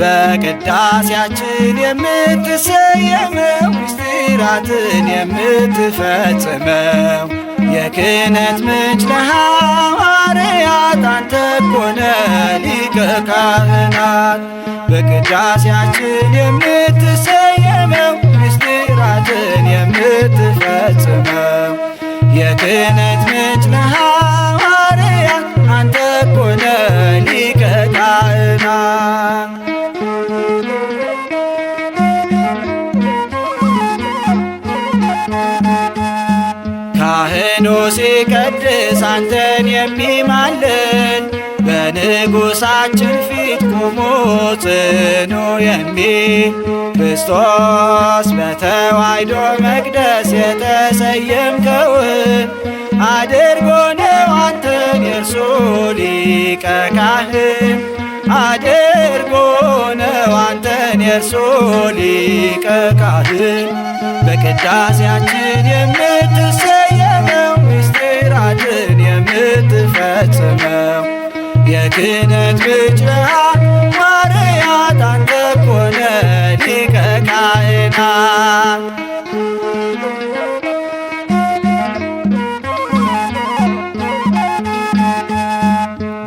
በቅዳሴያችን የምትሰየመው ምስጢራትን የምትፈጽመው የክህነት ምንጭ ለሐዋርያት አንተ ኮነ ሊቀ ካህናት። በቅዳሴያችን የምትሰየመው ምስጢራትን የምትፈጽመው የክህነት ምንጭ ለሐዋርያት አንተ ኮነ ሊቀ ካህናት። ካህኑ ሲቀድስ አንተን የሚማልድ በንጉሣችን ፊት ቆሞ ጽኑ የሚል ክርስቶስ በተዋሕዶ መቅደስ የተሰየምከውን አድርጎ ነው አንተን የእርሱ ሊቀ ካህን አድርጎ ነው አንተን የእርሱ ሊቀ ካህን። በቅዳሴያችን የምትሰየመው ምስጢራትን የምትፈጽመው የክህነት ምንጭ ለሐዋርያት አንተ ኮነ ሊቀ ካህናት።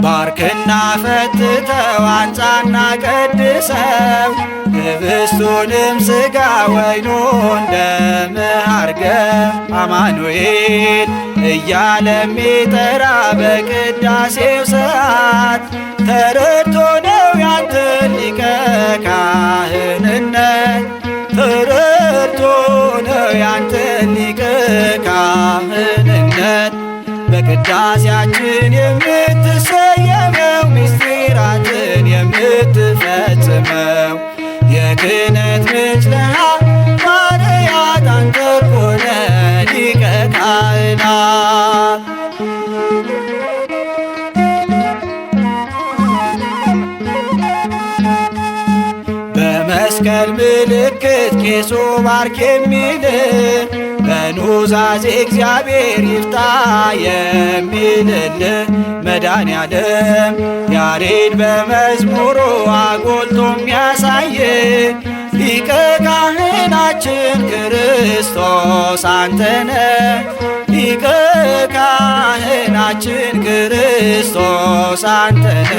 ባርክና ፈትተው አንጻና ቀድሰው ህብስቱንም ሥጋ ወይኑን ደም አርገው አማኑኤል እያለ ሚጠራ በቅዳሴው ሰዓት ተረድቶ ነው ያንተን ሊቀ ካህንነት ተረድቶ ነው ያንተን ሊቀ ካህንነት። በቅዳሴያችን የምትሰየመው ምስጢራትን የምትፈጽመው የክህነት ምንጭ ለሐዋርያት አንተ ኮነ ሊቀ ካህናት። በመስቀል ምልክት ቄሱ ባርክ የሚል በኑዛዜ እግዚአብሔር ይፍታ የሚልልህ መድኃኔዓለም ያሬድ በመዝሙሩ አጎልቶ የሚያሳይ ሊቀ ካህናችን ክርስቶስ አንተነ ሊቀ ካህናችን ክርስቶስ አንተነ።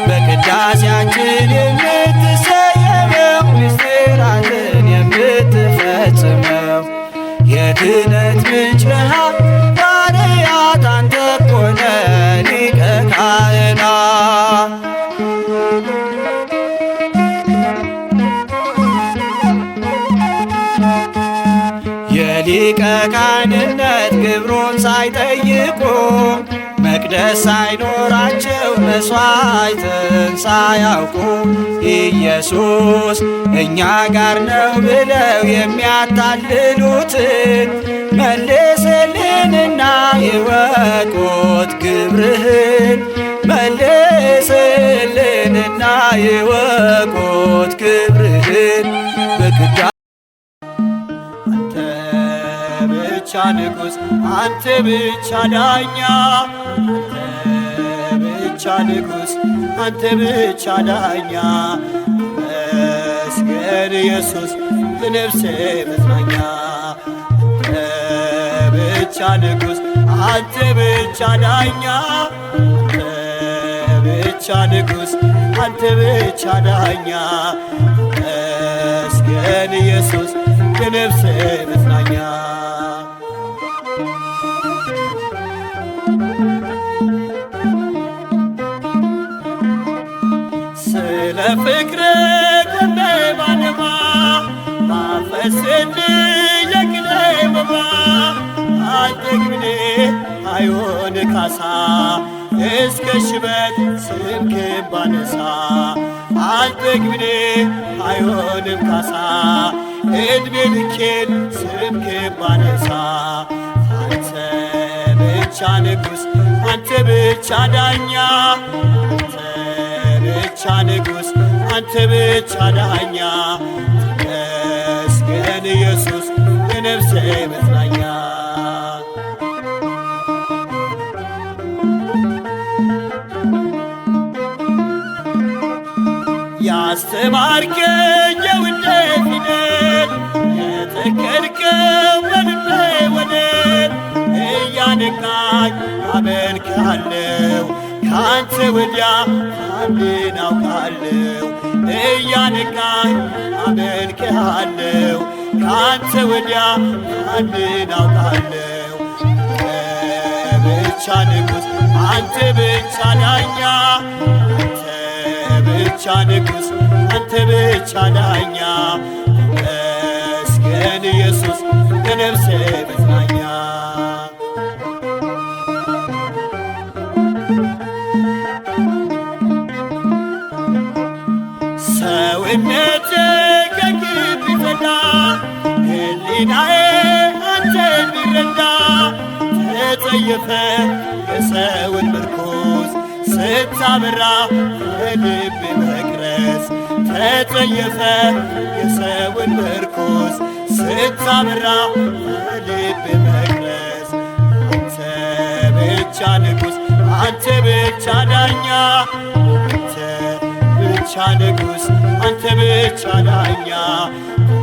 በቅዳሴያችን የምትሰየመው ምስጢራትን የምትፈጽመው የክህነት ምንጭ ለሐዋርያት አንተ ኮነ ሊቀ ካህናት። የሊቀ ካህንነት ግብሩን ሳይጠይቁ መቅደስ ሳይኖራቸው መሥዋዕትን ሳያውቁ ኢየሱስ እኛ ጋር ነው ብለው የሚያታልሉትን መልስልንና ይወቁት ግብርህን መልስልንና ይወቁት ግብርህን። በቅዳ አንተ ብቻ ንጉሥ አንተ ብቻ ዳኛ አንተ ብቻ ንጉሥ አንተ ብቻ ዳኛ መስገን ኢየሱስ ለነፍሴ መጽናኛ። አንተ ብቻ ንጉሥ አንተ ብቻ ዳኛ አንተ ብቻ ንጉሥ አንተ ብቻ ዳኛ መስገን ኢየሱስ ለነፍሴ መጽናኛ። ስለ ፍቅር ቆሜ ባነባ ባፈስልኝ የቅኔ መባ አልጠግብኔ አይሆን ካሳ እስከ ሽበት ስምህን ባነሳ አልጠግብኔ አይሆንም ካሳ ዕድሜ ልኬን ስምህን ባነሳ አንተ ብቻ ንጉሥ አንተ ብቻ ዳኛ አንተ ብቻ ንጉሥ አንተ ብቻ ዳኛ ተመስገን ኢየሱስ የነፍሴ መጽናኛ። ያስተማርከኝ የውዴ ፊደል የተከልከው በልቤ ወደል እያነቃኝ አመልክሃለሁ ካንተ ወዲያ ማንን አውቃለሁ እያነቃኝ አመልክሃለሁ ካንተ ወዲያ ማንን አውቃለሁ ብቻ ንጉሥ አንተ ብቻ ዳኛ አንተ ብቻ ንጉሥ አንተ ብቻ ዳኛ ተመስገን ኢየሱስ የነፍሴ መጽናኛ ሰውነቴ ከግፍ ቢጸዳ ሕሊናዬ አንተን ቢረዳ ተጸየፈ የሰውን ምርኩዝ ስታበራ በልቤ መቅረዝ ተጸየፈ የሰውን ምርኩዝ ስታበራ በልቤ መቅረዝ አንተ ብቻ ንጉሥ አንተ ብቻ ዳኛ አንተ ብቻ ንጉሥ አንተ ብቻ ዳኛ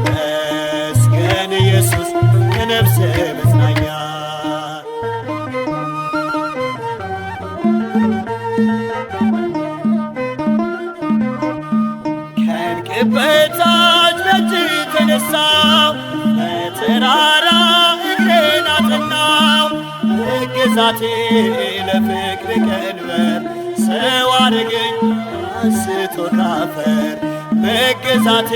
ተመስገን ኢየሱስ የነፍሴ መጽናኛ ከእንቅብ በታች በእጅህ ተነሳው በተራራ እግሬን አጸናው መገዛቴ ለፍቅር ቀንበር ሰው አደረገኝ አንስቶ ካፈር መገዛቴ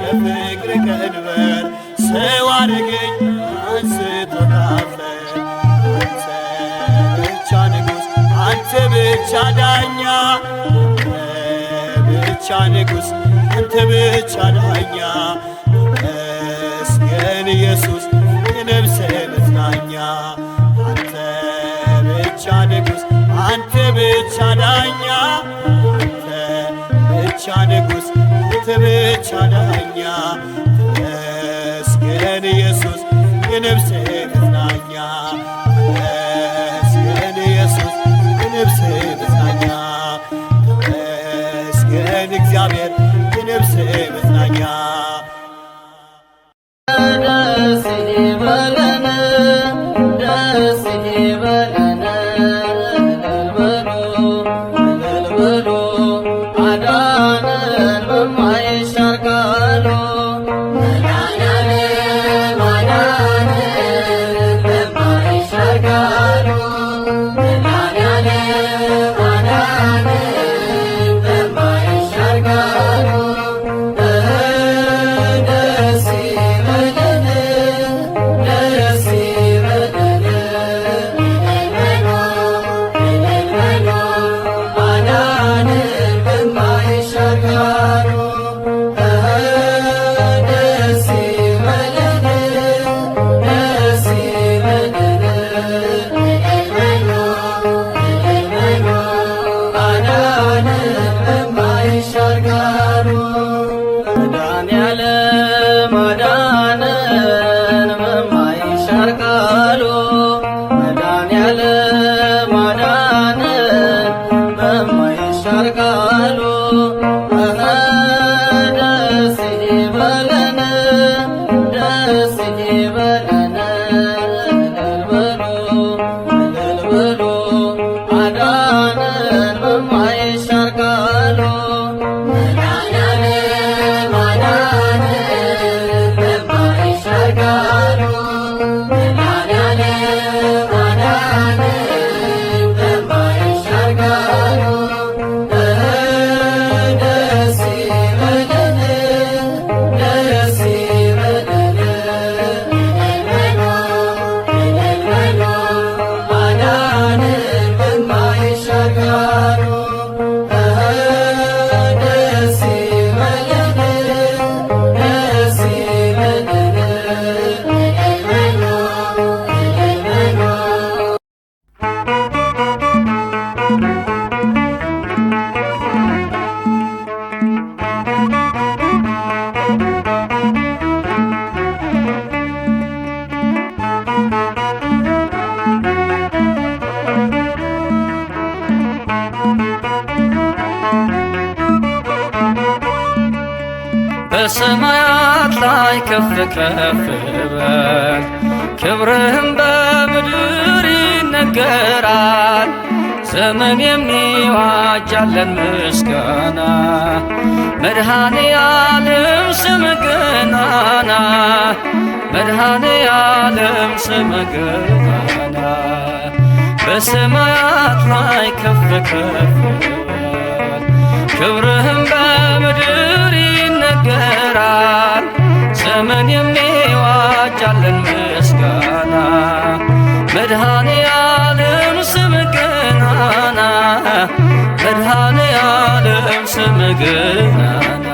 ለፍቅር ቀንበር ሰው አደረገኝ አንስቶ ካፈር አንተ ብቻ ንጉሥ አንተ ብቻ ዳኛ ብቻ ንጉሥ አንተ ብቻ ዳኛ ተመስገን ኢየሱስ የነፍሴ መጽናኛ አንተ ብቻ ንጉሥ አንተ ብቻ ዳኛ አንተ ብቻ ንጉሥ አንተ ብቻ ዳኛ ተመስገን ኢየሱስ የነፍሴ መጽናኛ ተመስገን ኢየሱስ የነፍሴ መጽናኛ ተመስገን እግዚአብሔር የነፍሴ መጽናኛ ደስ ይበለን ደስ ይበለን እልል በሉ አዳነን በማይሻር ቃሉ መድኃኒዓለም አዳነን በሰማያት ላይ ከፍ ከፍ በል ክብርህም በምድር ይነገራል። ዘመን የሚዋጃለን ምስጋና መድኃኔ ዓለም ስምህ ገናና መድኃኔ ዓለም ስምህ ገናና በሰማያት ላይ ከፍ ከፍ በል ክብርህም በምድር ይነገራል። ዘመን የሚዋጃለን ምስጋና መድኃኔ ዓለም ስምህ ገናና መድኃኔ ዓለም ስምህ ገናና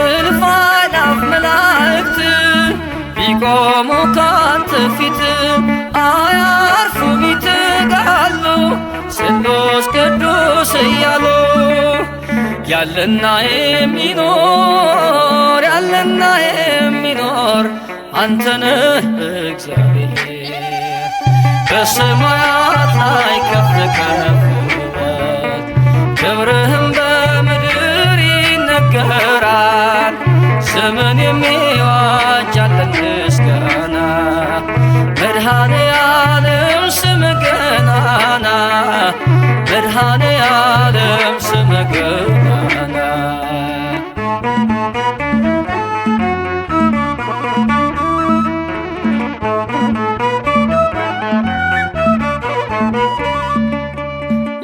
እልፍ አእላፍ መላእክት ቢቆሙ ካንተ ፊት አያርፉም ይተጋሉ ስሉስ ቅዱስ እያሉ ያለና የሚኖር ያለና የሚኖር አንተነህ እግዚአብሔር በሰማያት ላይ ከፍ ከፍ በል ክብርህም በምድር ይነገራል። ዘመን የሚዋጃለን ምስጋና መድኃኔ ዓለም ስምህ ገናና መድኃኔ ዓለም ስምህ ገናና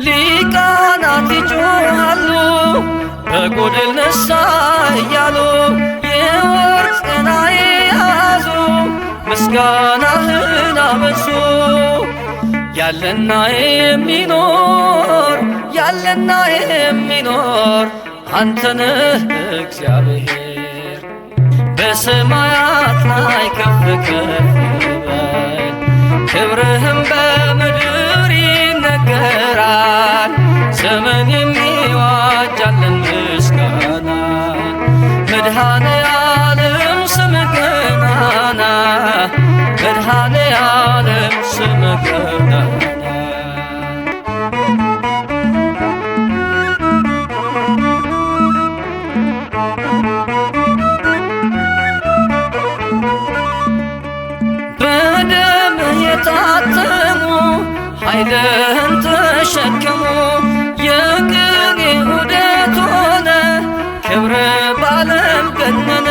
ሊቃናት ይጮኻሉ በጎድል ነሣ እያሉ የወርቅ ጽና የያዙ ምስጋናህን አበዙ። ያለና የሚኖር ያለና የሚኖር አንተነህ እግዚአብሔር በሰማያት ላይ ከፍ ከፍ በል ክብርህም በምድር ይነገራል። ዘመን የሚዋጃለን ምስጋና መድኃኔ ዓለም ስምህ ገናና መድኃኔ ዓለም ስምህ ገናና በደምህ የታተሙ ኃይልህን ተሸከሙ የቅኔ ዑደት ሆነ ክብር ባለም ገነነ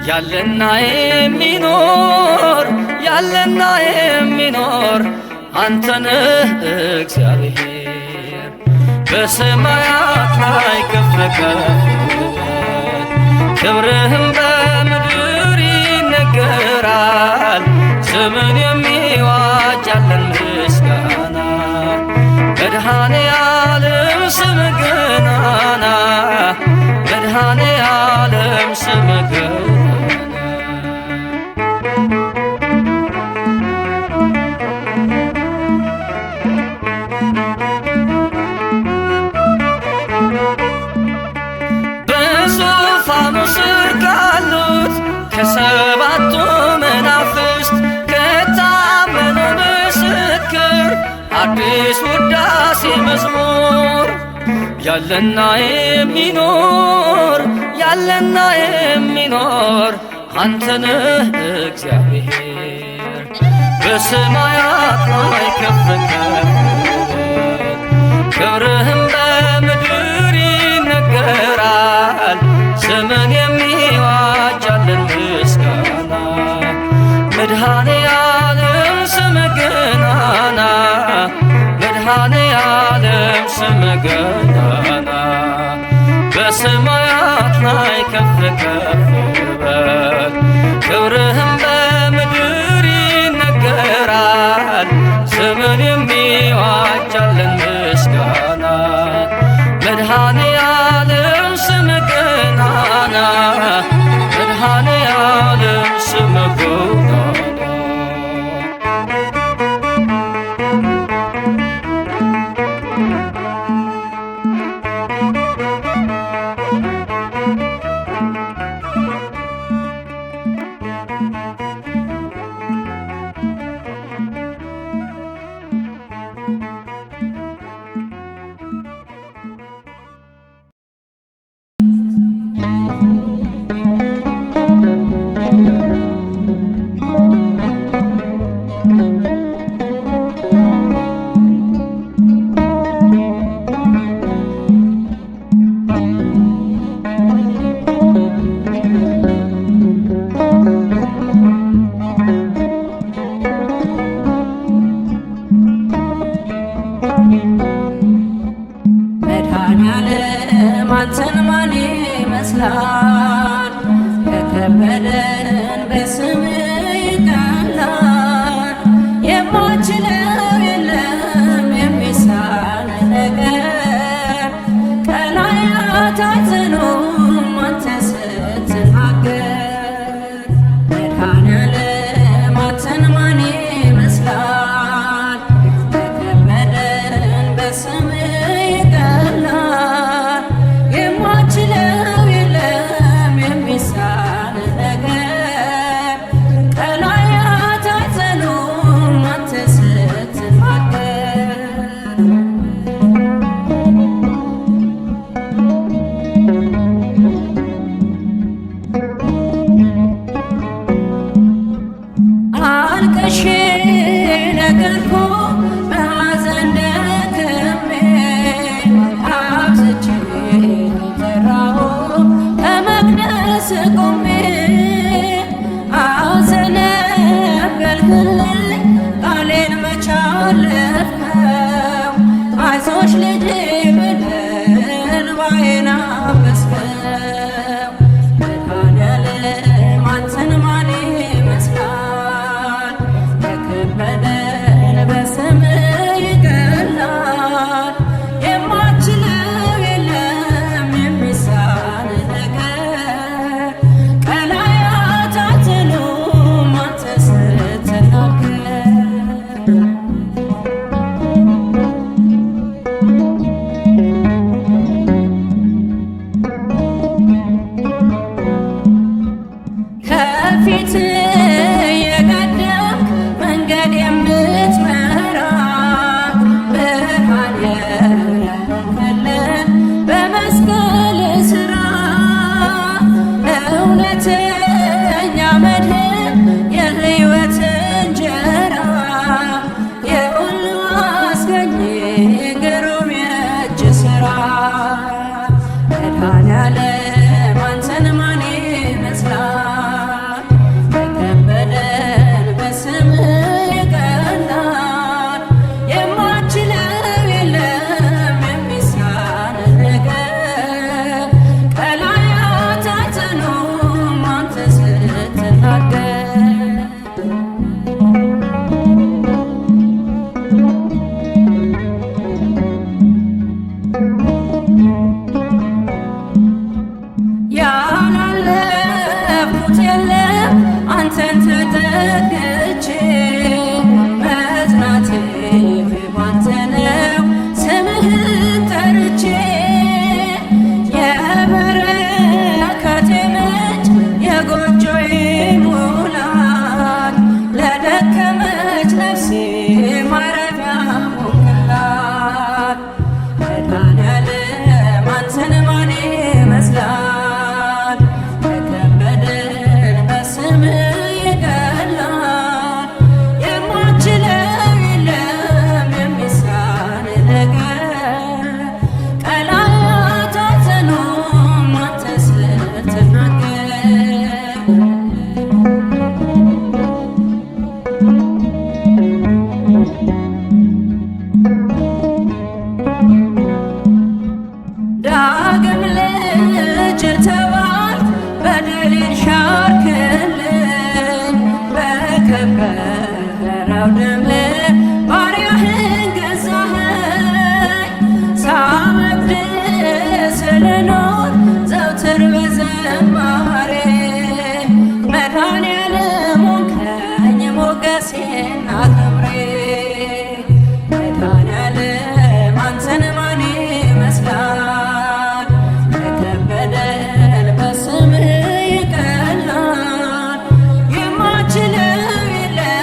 ያለና የሚኖር ያለና የሚኖር አንተነህ እግዚአብሔር በሰማያት ላይ ከፍ ከፍ በል ክብርህም በምድር ይነገራል። ዘመን የሚዋጃለን ምስጋና መድኃኔ ዓለም ስምህ ገናና መድኃኔ ዓለም ስምህ ገናና በዙፋኑ ስር ካሉት ከሰባቱ መናፍስት ከታመነው ምስክር አዲስ ውዳሴ መዝሙር ያለና የሚኖር ያለና የሚኖር አንተነህ እግዚአብሔር በሰማያት ላይ ከፍ ከፍ በል ክብርህም በምድር ይነገራል። ዘመን የሚዋጃለን ምስጋና መድኃኔ ዓለም ስምህ ገናና መድኃኔ ዓለም ስምህ ገናና በሰማያት ላይ ከፍ ከፍ በል ክብርህም በምድር ይነገራል። ዘመን የሚዋጃለን ምስጋና መድኃኔ ዓለም ስምህ ገናና መድኃኔ ዓለም ስምህ ገናና መድኃኔዓለም አንተን ማን ይመስላል? የከበደን በስምህ ይቀላል። የማትችለው የለም የሚሳን ነገር ቀላያት አይጸኑም አንተ ስትናገር። አልቅሼ ነገርኩ በሐዘን ደክሜ አብዝቼ ጠራሁ ከመቅደስ ቆሜ አዘነበልክልኝ ቃሌን መች አለፍከው? አይዞሽ ልጄ ብለህ እንባዬን አበስከው። መድኃኔዓለም አንተን ማን ይመስላል? የከበደን በስምህ ይቀላል። የማትችለው የለም የሚሳን ነገር ቀላያት አይጸኑም አንተ ስትናገር። ከፊት የቀደምክ መንገድ የምትመራ ብርሃን የሆንክልን በመስቀል ሥራ እውነተኛ መድህን የሕይወት እንጀራ የሁሉ አስገኝ ግሩም የእጅ ሥራ መድኃኔዓለም አንተን ማን ይመስላል? የከበደን በስምህ ይቀላል። የማትችለው የለም የሚሳን ነገር ቀላያት አይጸኑም አንተ ስትናገር። ያላለፍኩት የለም አንተን ተጠግቼ መጽናቴ ባንተ ነው ስምህን ጠርቼ የበረከቴ ምንጭ የጎጆዬ ሙላት ለደከመች ነፍሴ ማረፊያ ሆንክላት። መድኃኔዓለም አንተን ማን ይመስላል? የከበደን በስምህ ይቀላል። የማትችለው የለም የሚሳን ነገር ቀላያት አይጸኑም አንተ ስትናገር። ዳግም ልጅ ተባልክ በደሌን ሻርክልኝ በከበረው ደምህ ባሪያህን ገዛኸኝ። ሳመልክህ ልኖር ዘውትር በዝማሬ መድኃኔዓለም ሆንከኝ ሞገሴና ክብሬ። መድኃኔዓለም አንተን ማን ይመስላል? የከበደን በስምህ ይቀላል። የማትችለው የለም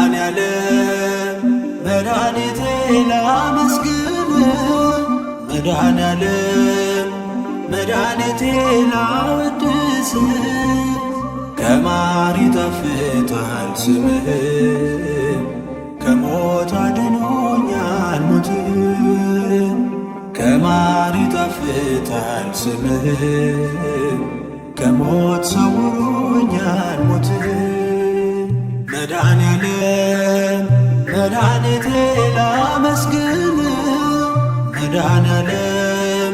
መድኃኔዓለም መድኃኒቴ ላመስግን፣ መድኃኔዓለም መድኃኒቴ ላወድስ፣ ከማር ይጣፍጣል ስምህ፣ ከሞት አድኖኛል ሞት። ከማር ይጣፍጣል ስምህ፣ ከሞት ሰውሮኛል ሞት። መድኃኔዓለም መድኃኒቴ ላመስግን፣ መድኃኔዓለም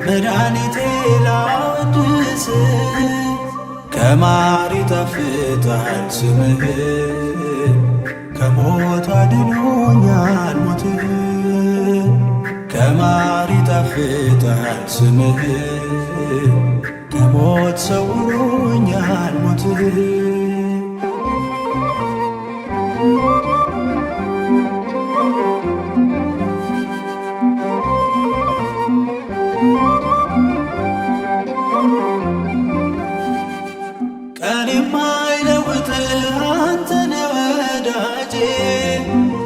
መድኃኒቴ ላወድስ፣ ከማር ይጣፍጣል ስምህ፣ ከሞት አድኖኛል ሞት። ከማር ይጣፍጣል ስምህ፣ ከሞት ሰውሮኛል ሞት። ቀን የማይለውጥህ አንተነ ወዳጄ፣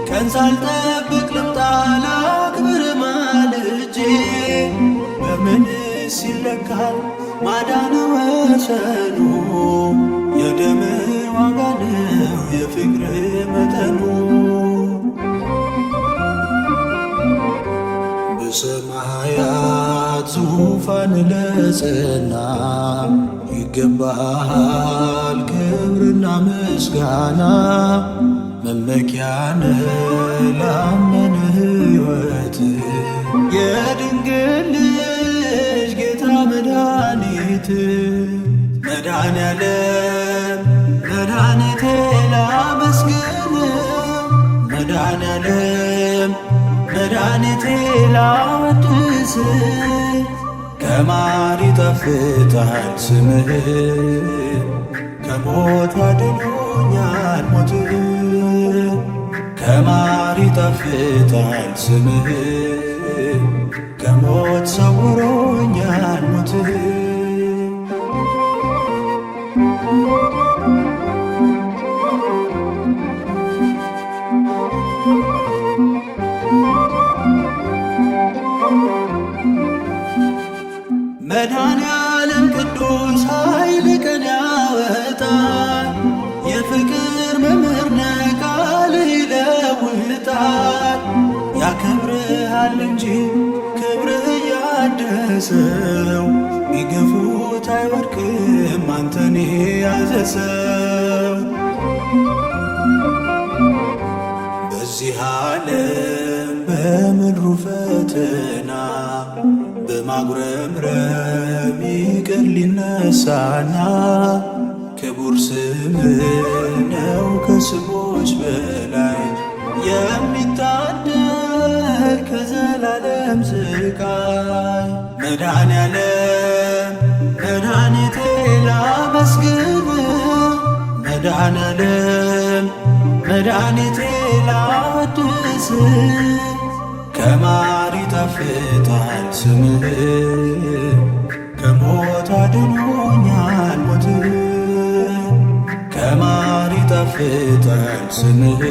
ቀን ሳልጠብቅ ልምጣ ላክብር ማልጄ። በምንስ ይለካል ማዳን ወሰኑ፣ የደም ዋጋ ነው የፍቅር መጠኑ። በሰማያት ዙፋን ለጸና ይገባሃል ክብርና ምስጋና። መመኪያነ ላመነ ሕይወት የድንግል ልጅ ጌታ መድኃኒት። መድኃኔዓለም መድኃኒቴ ላመስግን፣ መድኃኔዓለም መድኃኒቴ ላወድስ፣ ከማር ይጣፍጣል ስምህ፣ ከሞት አድኖኛል ሞት። ከማር ይጣፍጣል ስምህ፣ ከሞት ሰውሮኛል ሞት። መድኃኔዓለም ቅዱስ ኃይል ቀን ያወጣል፣ የፍቅር መምህር ነህ ቃልህ ይለውጣል። ያከብርሃል እንጂ ክብርህ ያደሰው፣ ቢገፉት አይወድቅም አንተን የያዘ ሰው። በዚህ ዓለም በምድሩ ፈተና በማጉረምረም ይቅር ሊነሳና፣ ክቡር ስምህ ነው ከስሞች በላይ የሚታደግ ከዘላለም ስቃይ። መድኃኔዓለም መድኃኒቴ ላመስግን፣ መድኃኔዓለም መድኃኒቴ ላወድስ፣ ከማር ይጣፍጣል ስምህ፣ ከሞት አድኖኛል ሞት። ከማር ይጣፍጣል ስምህ፣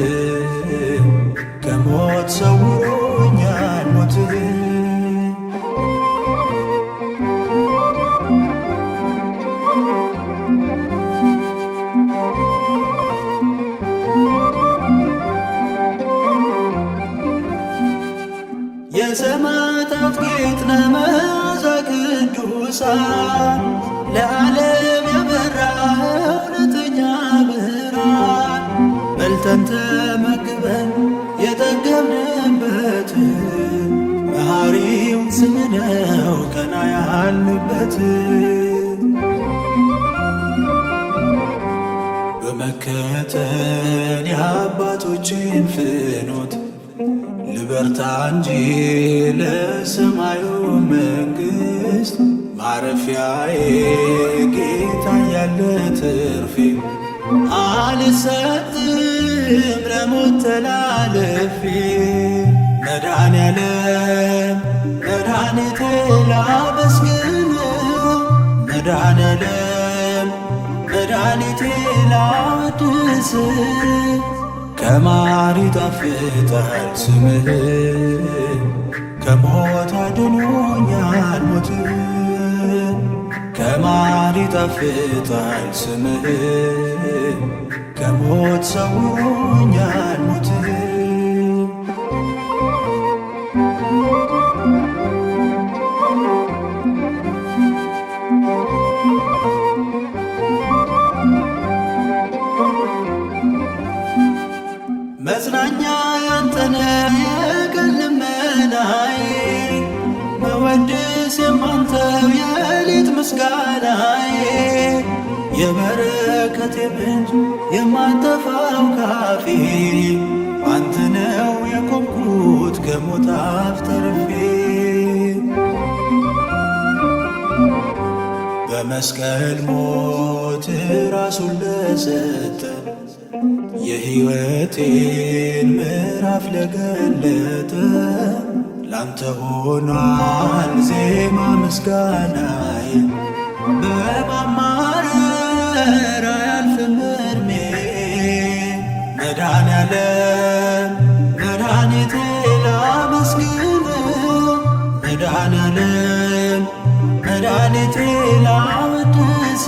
ከሞት ሰውሮኛል ሞት። የሰማዕታት ጌጥ ነህ መዓዛ ቅዱሳን፣ ለዓለም ያበራህ እውነተኛ ብርሃን። በልተን ተመግበን የጠገብንበት፣ መሐሪው ስምህ ነው ቀና ያልንበት። በመከተል የአባቶችን ፍኖት ልበርታ እንጂ ለሰማዩ መንግሥት፣ ማረፊያዬ ጌታ ያለ ትርፌ አልሰጥም ለሞት ተላልፌ መድኃኔዓለም መድኃኒቴ ላመስግን መድኃኔዓለም መድኃኒቴ ላወድስ ከማር ይጣፍጣል ስምህ ከሞት አድኖኛል ሞት ከማር ይጣፍጣል ስምህ ከሞት ሰውሮኛል ሞት መጽናኛ ያንተነ የቀን ልመናዬ መወድስ የማንተው የሌት ምስጋናዬ የበረከቴ ምንጭ የማጠፋው ካፌ አንተ ነው የቆምኩት ከሞት አፍ ተርፌ በመስቀል ሞት ራሱን ለሰጠ የሕይወቴን ምዕራፍ ለገለጠ ላንተ ሆኗል ዜማ ምስጋናዬ በማማረር አያልፍም ዕድሜ መድኃኔዓለም መድኃኒቴ ላመስግን መድኃኔዓለም መድኃኒቴ ላወድስ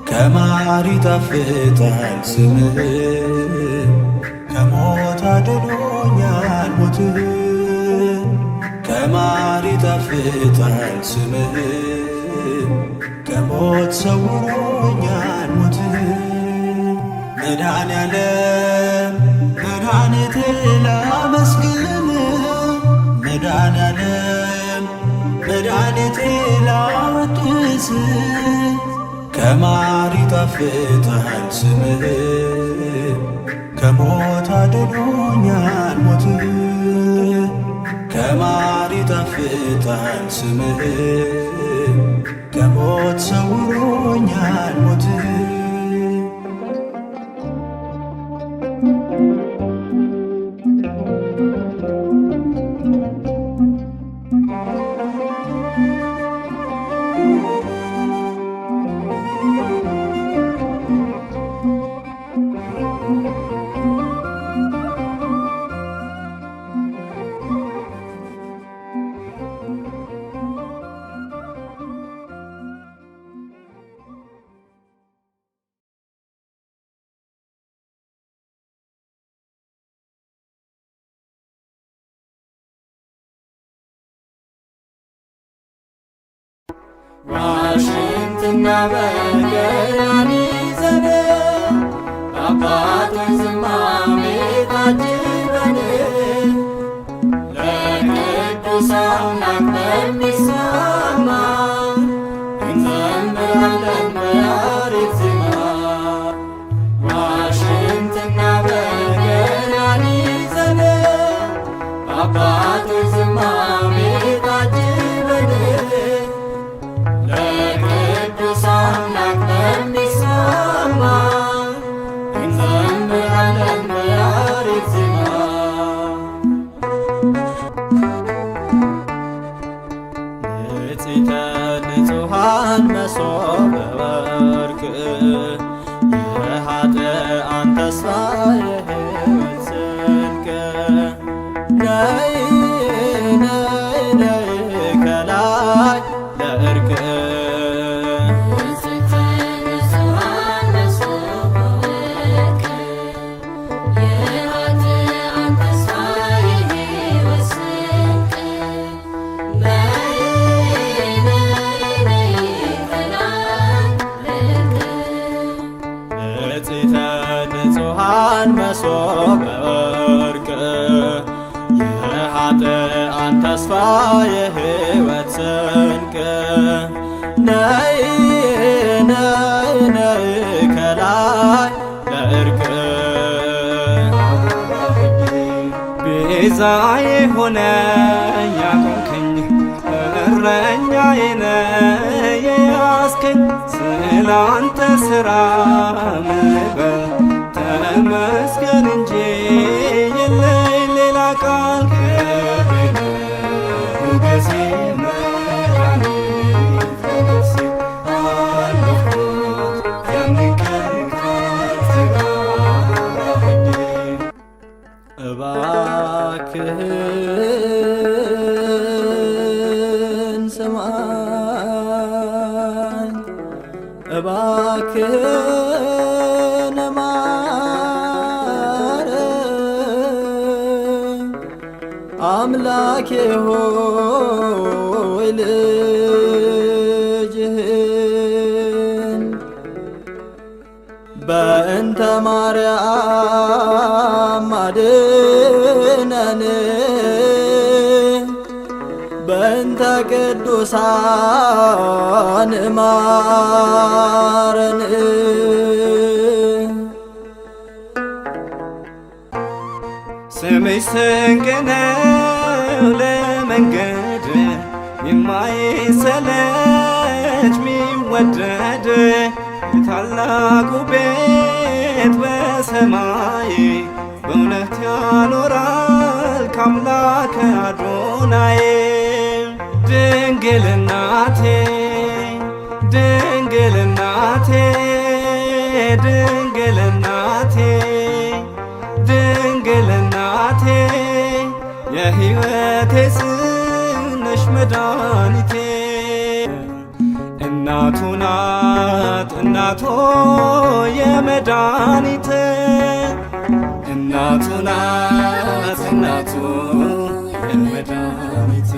ከማር ይጣፍጣል ስምህ ከሞት አድኖኛል ሞት ከማር ይጣፍጣል ስምህ ከሞት ሰውሮኛል ሞት መድኃኔዓለም መድኃኒቴ ላመስግን መድኃኔዓለም መድኃኒቴ ላወድስ ከማር ይጣፍጣል ስምህ ከሞት አድኖኛል ሞት ከማር ይጣፍጣል ስምህ ከሞት ሰውሮኛል ሞት ዋሽንትና በገናን ይዘን አባቶች ዝማሜ ታጅበን ለቅዱስ አምላክ በሚሰማ እንዘምራለን በያሬድ ዜማ። ዋሽንትና በገናን ይዘን አባቶች ዝማሜ ታጅበን ለቅዱስ አምላክ በሚሰማ እንዘምራለን በያሬድ ዜማ። ንጽሕተ ንጹሐን መሶበ ወርቅ የኃጥአን ተስፋ የሕይወት ስንቅ ነይ ነይ ነይ ከላይ ለእርቅ መሶበ ወርቅ የኃጥአን ተስፋ የሕይወት ስንቅ ነይ ነይ ነይ ከላይ ለእርቅ ቤዛ የሆነኝ ያቆምከኝ እረኛዬ ነህ የያዝከኝ ስላንተ ሥራ ምበል ተመስገን እንጂ የለኝ ሌላ ቃል ሞገሴ መድኃኒት ለነፍሴ አለፍኩት ያንን ቀን ካንተ ጋር ሆኜ እባክህን ስማኝ እባክህን ማረኝ አምላኬ ሆይ ልጅህን በእንተ ማርያም አድነን በእንተ ቅዱሳን ማረን ስምሽ ስንቅ ነው ለመንገድ የማይሰለች ሚወደድ የታላቁ ቤት በሰማይ በእውነት ያኖራል ከአምላከ አዶናይ ድንግል እናቴ ድንግል እናቴ ድንግል እናቴ ድንግል እናቴ የሕይወቴ ጽነሽ መድኃኒቴ እናቱ ናት እናቶ የመድኃኒቴ እናቱ ናት እናቱ የመድኃኒቴ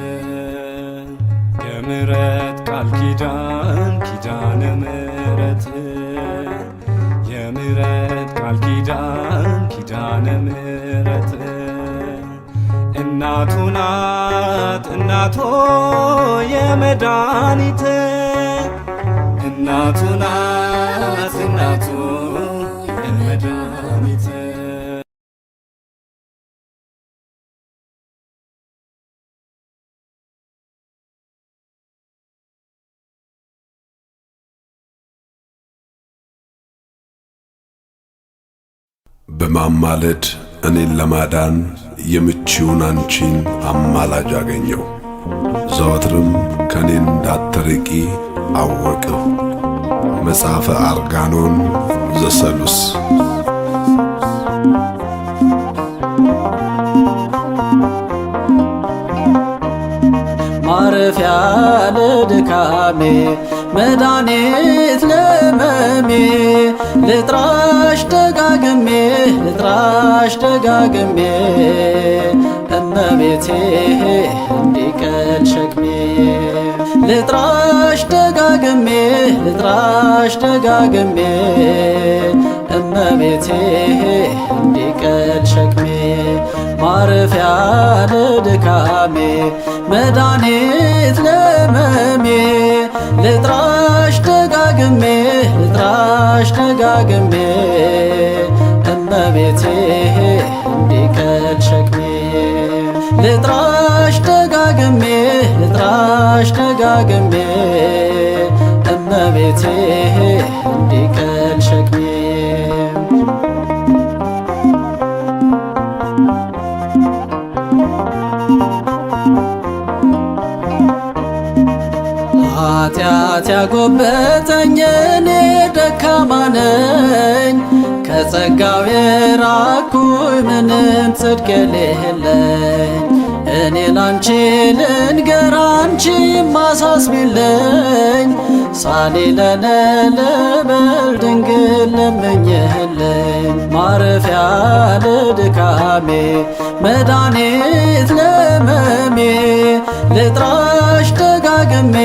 የምሕረት ቃል ኪዳን ኪዳነ ምሕረት የምሕረት ቃል ኪዳን ኪዳነ ምሕረት እናቱ ናት እናቶ የመድኃኒቴ እናቱ ናት እናቱ የመድኃኒቴ በማማለድ እኔን ለማዳን የምችውን አንቺን አማላጅ አገኘው። ዘወትርም ከኔ እንዳትርቂ አወቅሁ። መጽሐፈ አርጋኖን ዘሰሉስ። ማረፊያ ለድካሜ መድኃኒት ለሕመሜ ልጥራሽ ደጋግሜ ልጥራሽ ደጋግሜ እመቤቴ እንዲቀል ሸክሜ ልጥራሽ ደጋግሜ ልጥራሽ ደጋግሜ እመቤቴ እንዲቀል ሸክሜ ማረፊያ ለድካሜ መድኃኒት ለሕመሜ ልጥራሽ ደጋግሜ ልጥራሽ ደጋግሜ እመቤቴ እንዲቀል ሸክሜ ልጥራሽ ደጋግሜ ልጥራሽ ደጋግሜ እመቤቴ እንዲቀል ሸክሜ ኃጢአት ያጎበጠኝ እኔ ደካማ ነኝ ከጸጋው የራኩኝ ምንም ጽድቅ የሌለኝ እኔ ላንቺ ልንገር አንቺ ማሳስቢልኝ ሳሊለነ ልበል ድንግል ለምኝልኝ ማረፊያ ለድካሜ መድኃኒት ለሕመሜ ልጥራሽ ደጋግሜ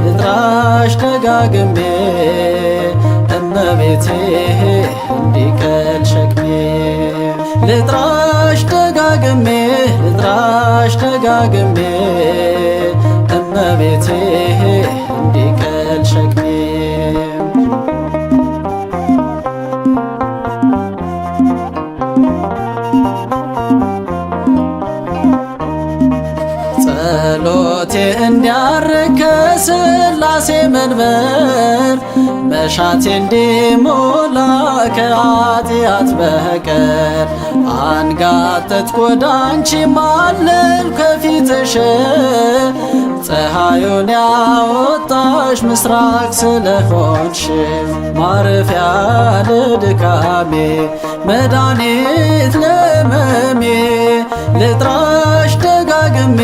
ልጥራሽ ደጋግሜ እመቤቴ እንዲቀል ሸክሜ ልጥራሽ ደጋግሜ ልጥራሽ ደጋግሜ እመቤቴ እንዲቀል ሸክሜ ጸሎት ፊቴ እንዲያርግ ከሥላሴ መንበር መሻቴ እንዲሞላ ከኃጢአት በቀር አንጋጠጥኩ ወደ አንቺ ማለልኩ ከፊትሽ ፀሐዩን ያወጣሽ ምስራቅ ስለሆንሽ ማረፊያ ለድካሜ መድኃኒት ለሕመሜ ልጥራሽ ደጋግሜ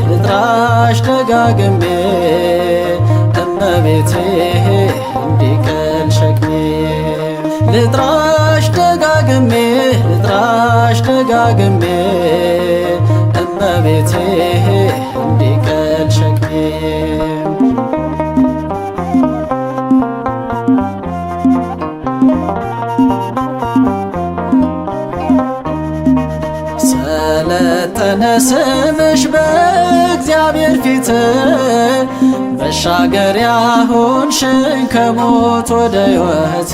ልጥራሽ ደጋግሜ እመቤቴ እንዲቀል ሸክሜ ልጥራሽ ደጋግሜ ልጥራሽ ደጋግሜ እመቤቴ እንዲቀል ሸክሜ ሰለጠነ ስምሽ በእግዚአብሔር ፊት መሻገሪያ ሆንሽኝ ከሞት ወደ ሕይወት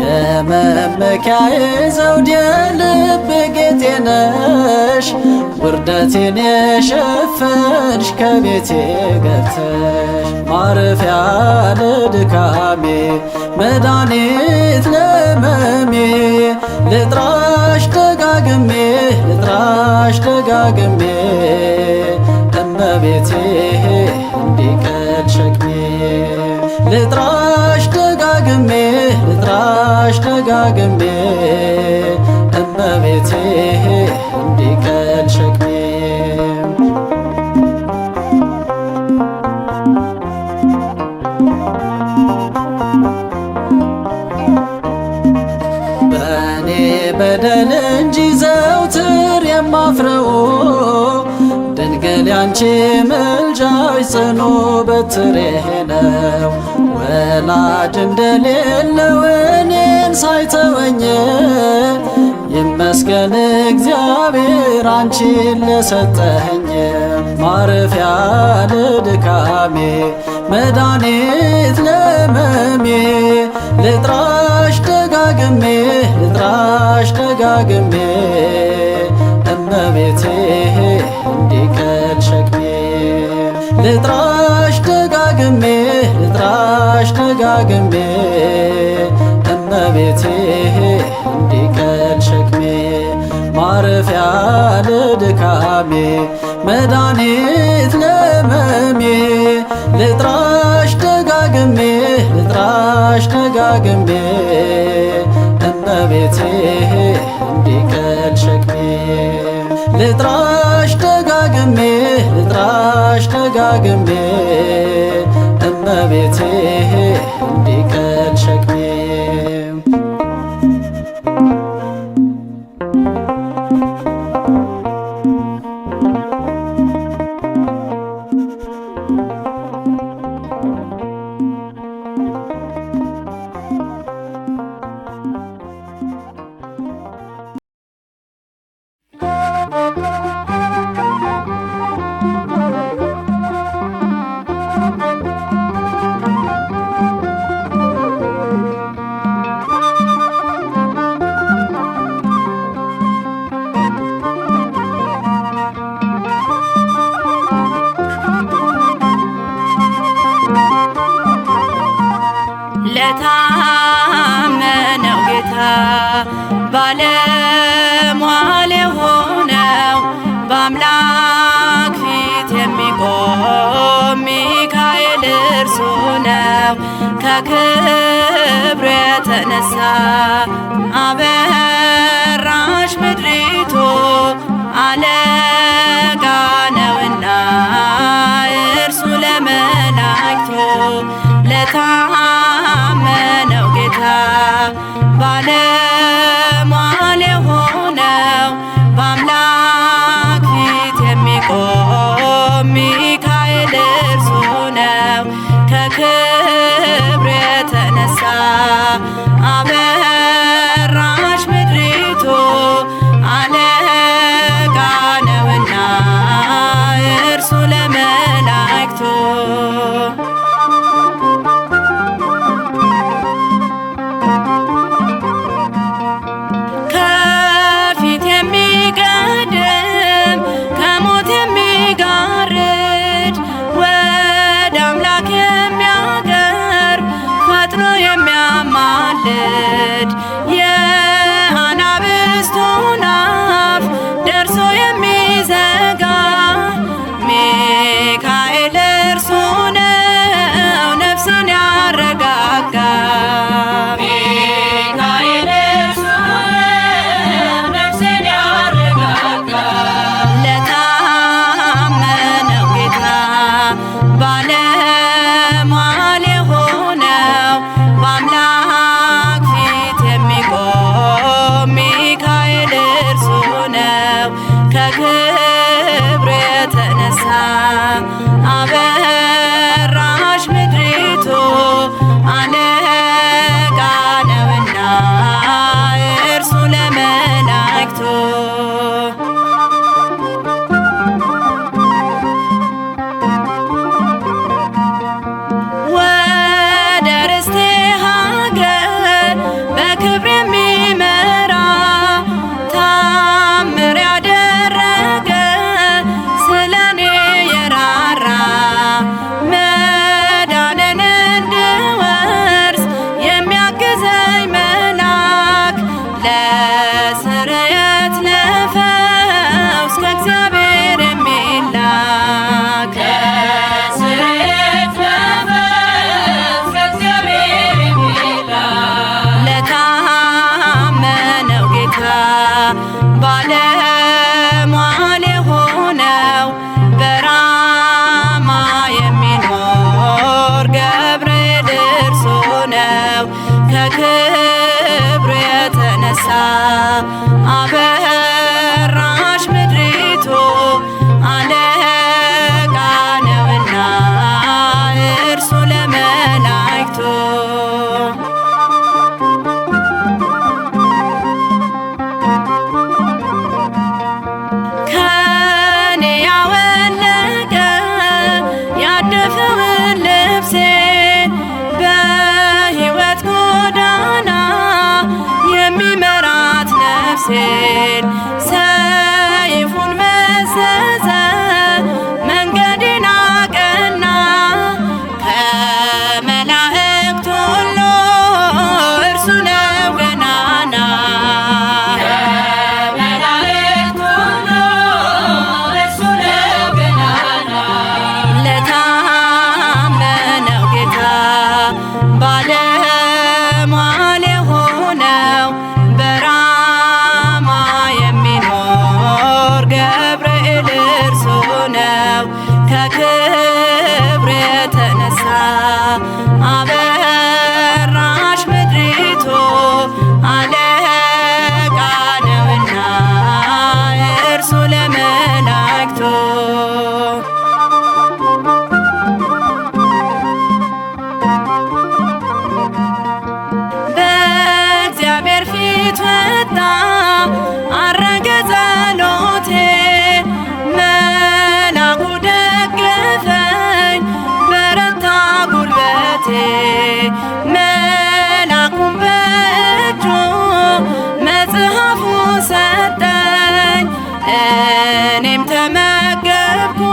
የመመኪያዬ ዘውድ የልቤ ጌጤ ነሽ ውርደቴን የሸፈንሽ ከቤቴ ገብተሽ ማረፊያ ለድካሜ መድኃኒት ለሕመሜ ልጥራሽ ደጋግሜ ልጥራሽ ደጋግሜ እመቤቴ እንዲቀል ሸክሜ ልጥራሽ ደጋግሜ ልጥራሽ ደጋግሜ እመቤቴ እንዲቀል ሸክሜ በእኔ በደል እንጂ ዘውትር የማፍረው ድንግል ያንቺ ምልጃሽ ጽኑ በትሬ ነው። ወላጅ እንደሌለው እኔን ሳይተወኝ ይመስገን እግዚአብሔር አንቺን ለሰጠኝ ማረፊያ ለድካሜ መድኃኒት ለሕመሜ ልጥራሽ ደጋግሜ ልጥራሽ ደጋግሜ እመቤቴ እንዲቀል ሸክሜ ልጥራሽ ደጋግሜ ልጥራሽ ደጋግሜ እመቤቴ እንዲቀል ሸክሜ ማረፊያ ለድካሜ መድኃኒት ለሕመሜ ልጥራሽ ደጋግሜ ልጥራሽ ደጋግሜ እመቤቴ እንዲቀል ሸክሜ ልጥራሽ ደጋግሜ ልጥራሽ ደጋግሜ እመቤቴ እንዲቀል ሸክሜ ለታመነው ጌታ ባለሟል የሆነው በአምላክ ፊት የሚቆም ሚካኤል እርሱ ነው። ከክብሩ የተነሳ አበራሽ ምድሪቱ አለቃ ነውና እርሱ ለመላእክቱ ለታመነው ጌታ ባለሟል የሆነው በአምላክ ፊት የሚቆም ሚካኤል እርሱ ነው። ከክብሩ የተነሳ አበራሽ ምድሪቱ አለቃ ነውና የሚማልድ የአናብስቱን አፍ ደርሶ የሚዘጋ ሚካኤል እርሱ ነው ነፍስን ያረጋጋ። ሚካኤል እርሱ ነው ነፍስን ያረጋጋ። ለታመነው ጌታ ባለሟል የሆነው በአምላክ ፊት የሚቆም ሚካኤል እርሱ ነው። ከክብሩ የተነሳ አበራሽ ምድሪቱ አለቃ ነውና እርሱ ለመላእክቱ። ወደ ርስቴ ሀገር በክብር የሚመራ ታምር ያደረገ ስለኔ የራራ መዳንን እንድወርስ የሚያግዘኝ መልአክ ለስርየት ለፈውስ ከእግዚአብሔር የሚላክ ለታመነው ጌታ ባለሟል የሆነው በራማ የሚኖር ገብርኤል እርሱ ነው። ከክብሩ የተነሳ አበራሽ ምድሪቱ አለቃ ነውና እርሱ ለመላእክቱ። ከኔ ያወለቀ ያደፈውን ልብሴን በሕይወት ጎዳና የሚመራት ነፍሴን ሰይፉን መዘዘ መንገዴን አቀና ከመላእክት ሁሉ እርሱ ነው ገናና። ለታመነው ጌታ ባለሟል የሆነው በራማ የሚኖር ገብርኤል እርሱ ነው። ከክብሩ የተነሳ አበራሽ ምድሪቱ አለቃ ነውና እርሱ ለመላእክቱ። በእግዚአብሔር ፊት ወጣ አረገ ጸሎቴ መልአኩ ደገፈኝ በረታ ጉልበቴ። መልአኩን በእጁ መጽሐፉ ሰጠኝ እኔም ተመገብኩት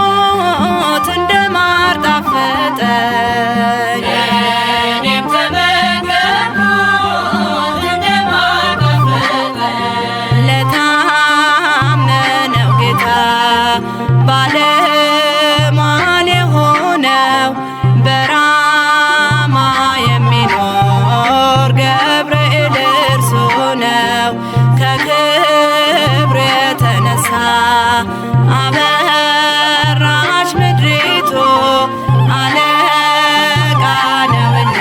እንደ ማር ጣፈጠኝ። ለታመነው ጌታ ባለሟል የሆነው በራማ የሚኖር ገብርኤል እርሱ ነው። ከክብሩ የተነሳ አበራሽ ምድሪቱ አለቃ ነውና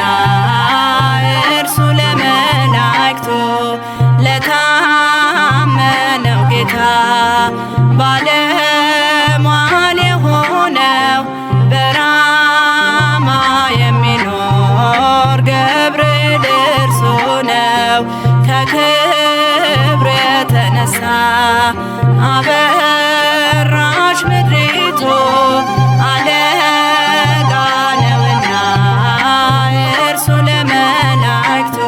እርሱ ለመላእክቱ። ለታመነው ጌታ ባለሟል የሆነው በራማ የሚኖር ገብርኤል እርሱ ነው። ከክብሩ የተነሳ አበራሽ ምድሪቱ አለቃ ነውና እርሱ ለመላእክቱ።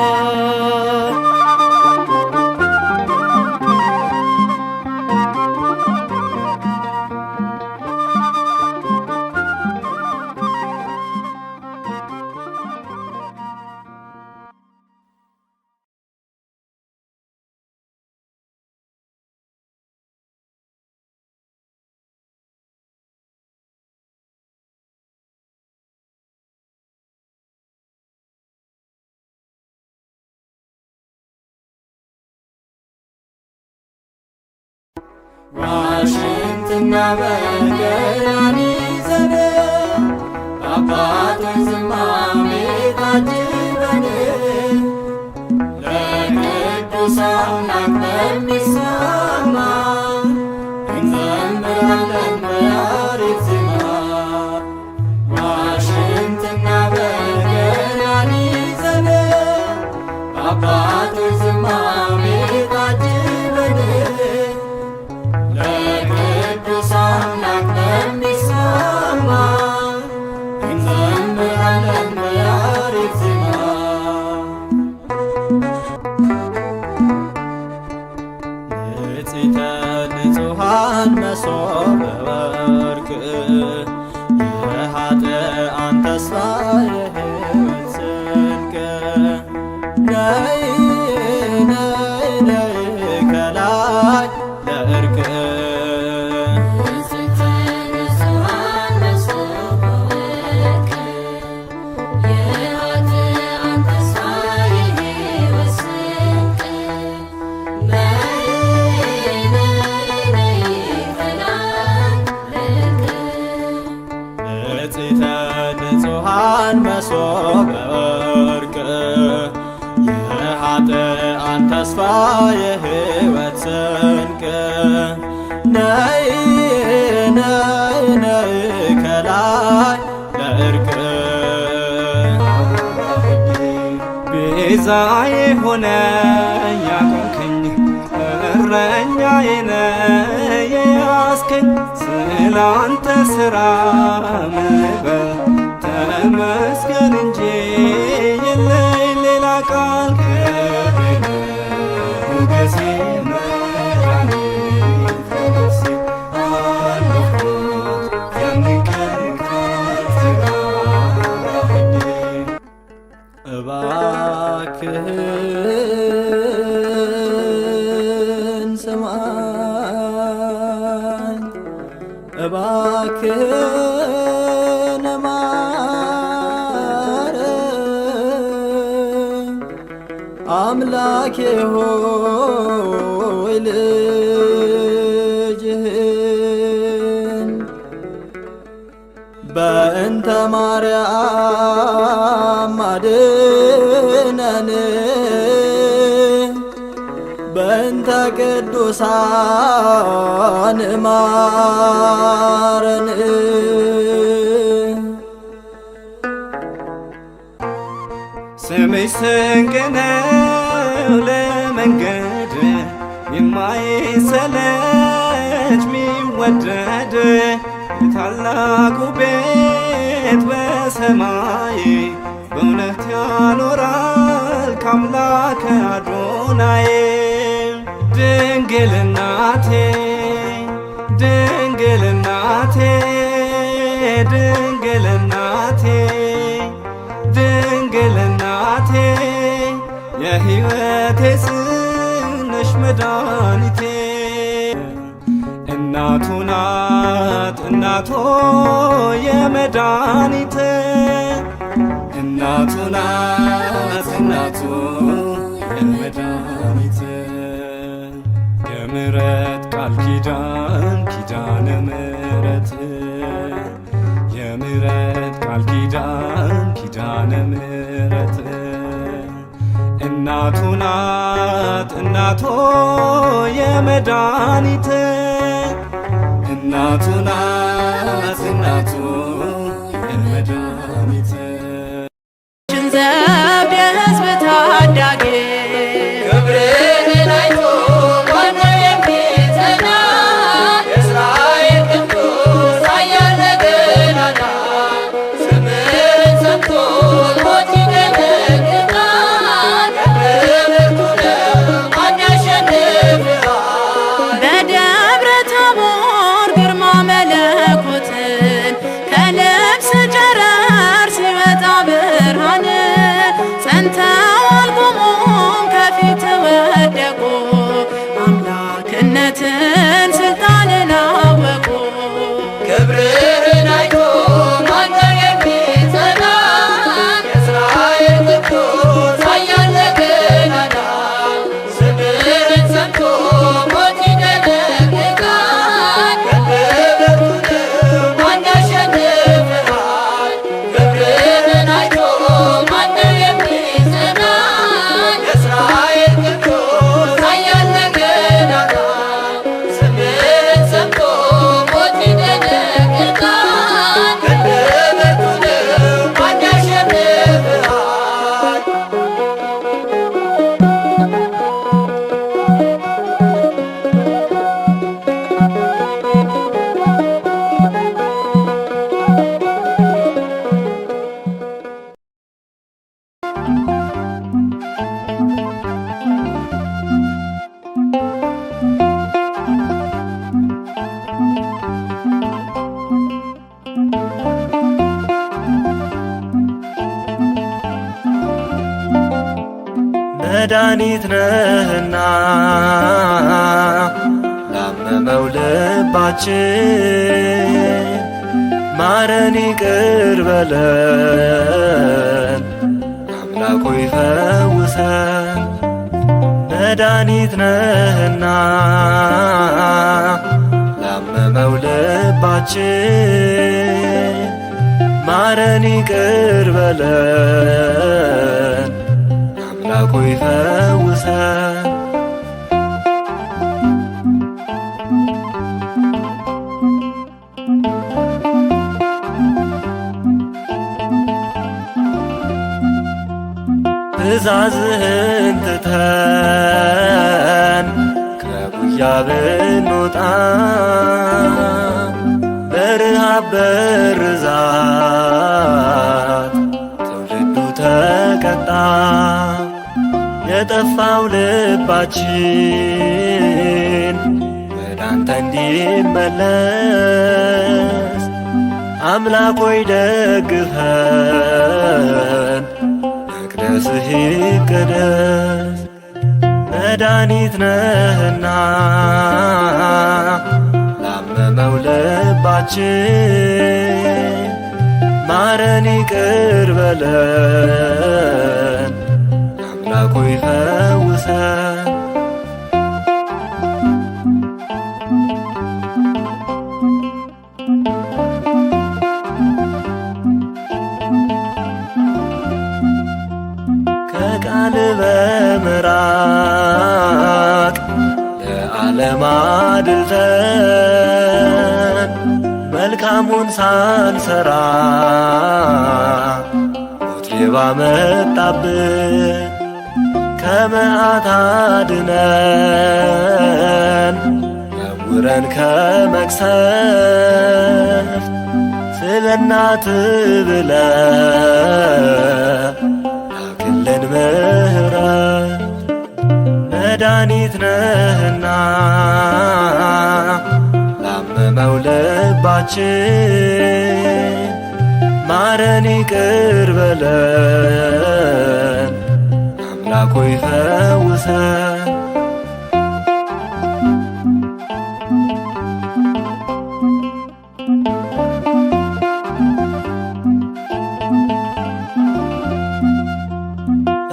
ዋሽንትና በገናን ይዘን በአባቶች ዝማሜ ታጅበን ለቅዱስ አምላክ በሚሰማ እንዘምራለን በያሬድ ዜማ። ዋሽንትና በገናን ይዘን በአባቶች ዝማሜ ታጅበን ለቅዱስ አምላክ በሚሰማ እንዘምራለን በያሬድ ዜማ። ንጽሕተ ንጹሐን መሶበ ወርቅ የኃጥአን ተስፋ የሕይወት ስንቅ ነይ ነይ ነይ ከላይ ለዕርቅ ንጽሕተ ንጹሐን መሶበ ወርቅ የኃጥአን ተስፋ የሕይወት ስንቅ ነይ ነይ ነይ ከላይ ለዕርቅ ቤዛ የሆነ ያቆምከኝ እረኛዬ ነህ የያዝከኝ ስላንተ ሥራ ምበል ተመስገን እንጂ የለኝ ሌላ ቃል ክብሬ ሞገሴ መድኃኒት ለነፍሴ አለፍኩት የሚቀርባት ጋራኝ እባክህን ስማኝ እባክህን ማረኝ አምላኬ ሆይ ልጅህን በእንተ ማርያም አድነን በእንተ ቅዱሳን ማረን። ስምሽ ስንቅ ነው ለመንገድ የማይሰለች ሚወደድ የታላቁ ቤት በሰማይ በእውነት ያኖራል ከአምላከ አዶናይ። ድንግል እናቴ ድንግል እናቴ ድንግል እናቴ ድንግል እናቴ የሕይወቴ ጽንሽ መድኃኒቴ እናቱ ናት እናቶ የመድኃኒት እናቱ ናት እናቱ የመድኃኒት የምሕረት ቃል ኪዳን ኪዳነ ምሕረት የምሕረት ቃል ኪዳን ኪዳነ ምሕረት እናቱ ናት እናቶ የመድኃኒት እናቱ ናት እናቱ የመድኃኒት ዘብ የሕዝብ ታዳጊ ክብርህን አይቶ ማነው የሚጸና? የእስራኤል ቅዱስ ኃያል ገናና ስምህን ሰምቶ ሞት ይደነግጣል። በብርቱ ነው ማን ያሸንፍሃል? በደብረ ታቦር ግርማ መለኮትን ከልብስ ጨረር ሲወጣ ብርሃን ጸንተዋል ቆሞም ከፊት ወደቁ አምላክነትን ስልጣንን አወቁ። ክብርህን አይቶ ማነው የሚጸና? የእስራኤል ቅዱስ ኃያል ገናና ስምህን ሰምቶ ሞት ይደነግጣል። መድኃኒት ነህና ላመመው ልባችን ማረን ይቅር በለን አምላክ ሆይ ፈውሰን። መድኃኒት ነህና ላመመው ልባችን ማረን ይቅር በለን አምላክ ሆይ ፈውሰን። ትእዛዝህን ትተን ከጉያ ብንወጣ በረሃብ በርዛት ትውልዱ ተቀጣ። የጠፋው ልባችን ወደ አንተ እንዲመለስ አምላክ ሆይ ደግፈን መቅደስህ ይቀደስ። መድኃኒት ነህና ላመመው ልባችን ማረን ይቅር በለን አምላክ ሆይ ፈውሰን። ከቃል በመራቅ ለዓለም አድልተን መልካሙን ሳንሰራ ሞት ሌባ መጣብን። ከመዓት አድነን ሰውረን ከመቅሰፍት ስለ እናትህ ብለህ ላክልን ምሕረት። መድኃኒት ነህና ላመመው ልባችን ማረን ይቅር በለን አምላክ ሆይ ፈውሰን።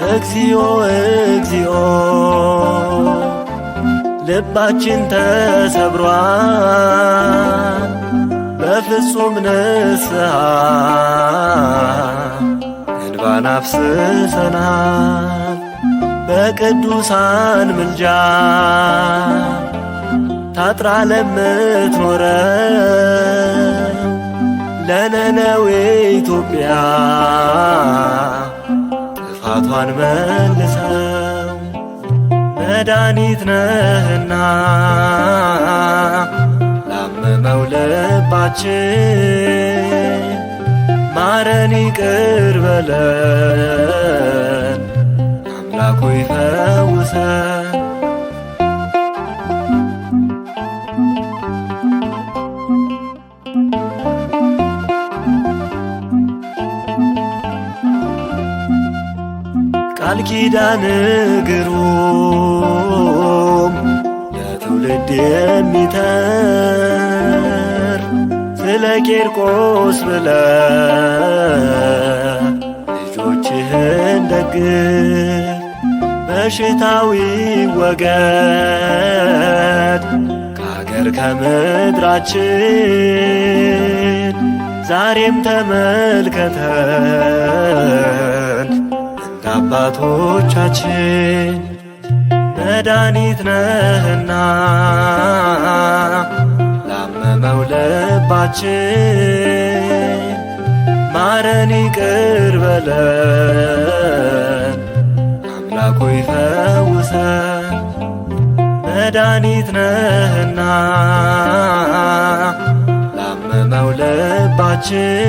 እግዚኦ እግዚኦ ልባችን ተሰብሯል በፍጹም ንስሐ እንባን አፍስሰናል። በቅዱሳን ምልጃ ታጥራ ለምትኖረው ለነነዌ ኢትዮጵያ ጥፋቷን መልሰው። መድኃኒት ነህና ላመመው ልባችን ማረን ይቅር በለን አምላክ ሆይ ፈውሰን። ቃል ኪዳን ግሩም ለትውልድ የሚተር ስለ ቂርቆስ ብለህ ልጆችህን ደግፍ። በሽታዊ ወገድ ከአገር ከምድራችን ዛሬም ተመልከተን አባቶቻችን። መድኃኒት ነህና ላመመው ልባችን ማረን ይቅር በለን አምላክ ሆይ ፈውሰን። መድኃኒት ነህና ላመመው ልባችን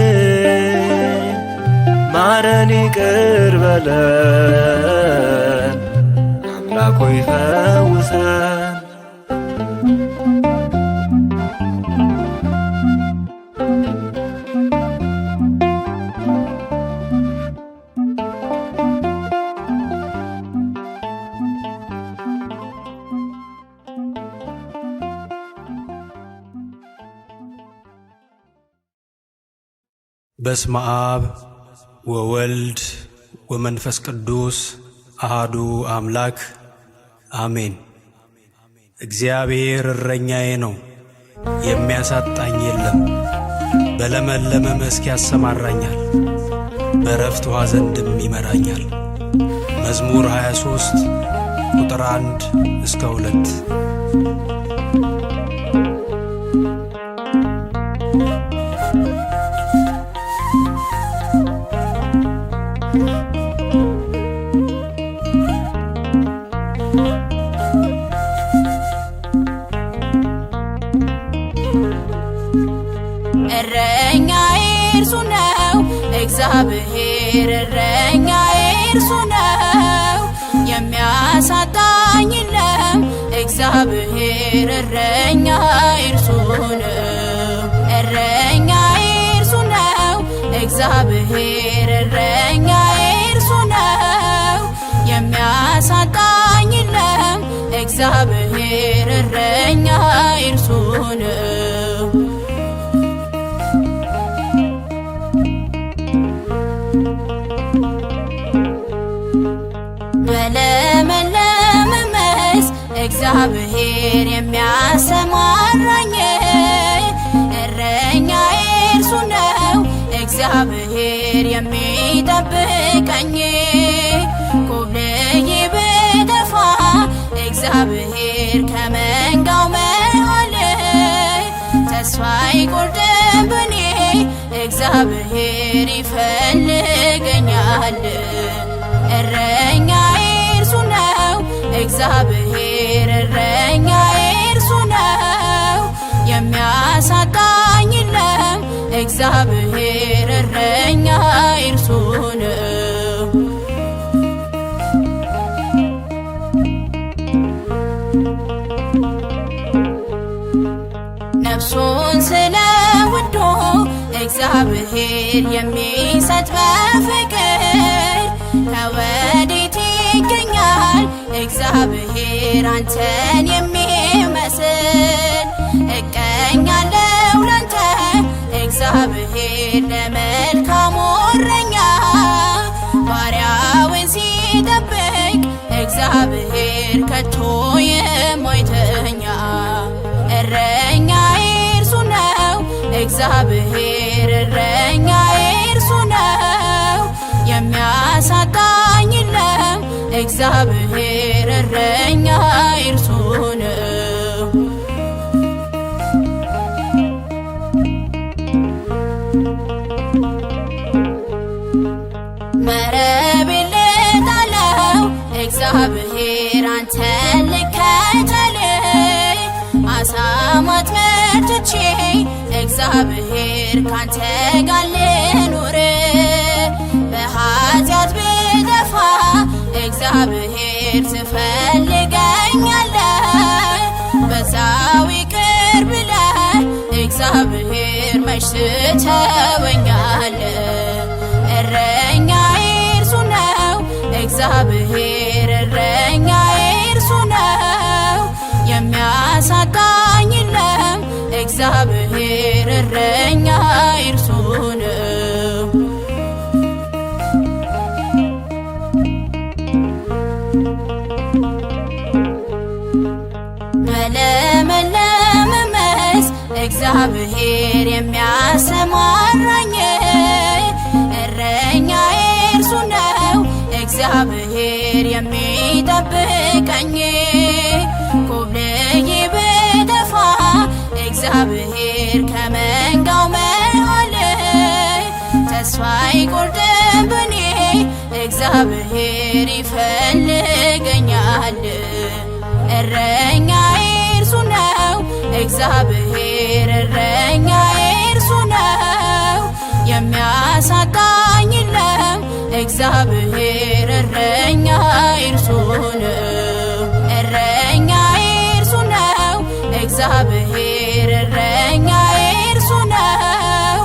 ማረን ይቅር በለን አምላክ ሆይ ፈውሰን። በስመ አብ ወወልድ ወመንፈስ ቅዱስ አሃዱ አምላክ አሜን። እግዚአብሔር እረኛዬ ነው፣ የሚያሳጣኝ የለም። በለመለመ መስክ ያሰማራኛል፣ በዕረፍት ውኃ ዘንድም ይመራኛል። መዝሙር 23 ቁጥር 1 እስከ 2። እረኛዬ እርሱ ነው፣ እግዚአብሔር እረኛዬ እርሱ ነው፣ የሚያሳጣኝ የለም። እግዚአብሔር እረኛዬ እርሱ ነው። እረኛዬ እርሱ ነው፣ እግዚአብሔር እረኛዬ እርሱ ነው፣ የሚያሳጣኝ የለም። እግዚአብሔር እረኛዬ እርሱ ነው። በለመለመ መስክ እግዚአብሔር የሚያሰማራኝ እረኛዬ እርሱ ነው። እግዚአብሔር የሚጠብቀኝ ኮብልዬ ብጠፋ እግዚአብሔር ከመንጋው መሃል ተስፋ አይቆርጥም በኔ እግዚአብሔር ይፈልገኛል። እረኛዬ እርሱ ነው፣ እግዚአብሔር እረኛዬ እርሱ ነው፣ የሚያሳጣኝ የለም። እግዚአብሔር እረኛዬ እርሱ ነው። ነፍሱን ስለ ውዶ እግዚአብሔር የሚሰጥ በፍቅር ከወዴት ይገኛል እግዚአብሔር አንተን የሚመስል? እቀኛለሁ ላንተ እግዚአብሔር ለመልካሙ እረኛ ባሪያውን ሲጠብቅ እግዚአብሔር ከቶ የማይተኛ። እረኛዬ እርሱ ነው፣ እግዚአብሔር እረኛዬ እርሱ ነው፣ የሚያሳጣኝ የለም። እግዚአብሔር እረኛዬ እርሱ ነው። መረቤን ልጣለው እግዚአብሔር አንተን ልከተል፣ አሳ ማጥመድ ትቼ እግዚአብሔር ካንተ ጋር ልኑር። በኃጢአት ብጠፋ እግዚአብሔር ትፈልገኛለህ፣ በዛው ይቅር ብለህ እግዚአብሔር መች ትተወኛለህ። እረኛዬ እርሱ ነው፣ እግዚአብሔር እረኛዬ እርሱ ነው፣ የሚያሳጣኝ የለም። እግዚአብሔር እረኛዬ እርሱ ነው። በለመለመ መስክ እግዚአብሔር የሚያሰማራኝ እረኛዬ እርሱ ነው። እግዚአብሔር የሚጠብቀኝ ኮብልዬ ብጠፋ እግዚአብሔር ከመንጋው መሃል ተስፋ አይቆርጥም በኔ እግዚአብሔር ይፈልገኛል። እረኛዬ እርሱ ነው፣ እግዚአብሔር እረኛዬ እርሱ ነው፣ የሚያሳጣኝ የለም። እግዚአብሔር እረኛዬ እርሱ ነው። እረኛዬ እርሱ ነው፣ እግዚአብሔር እረኛዬ እርሱ ነው፣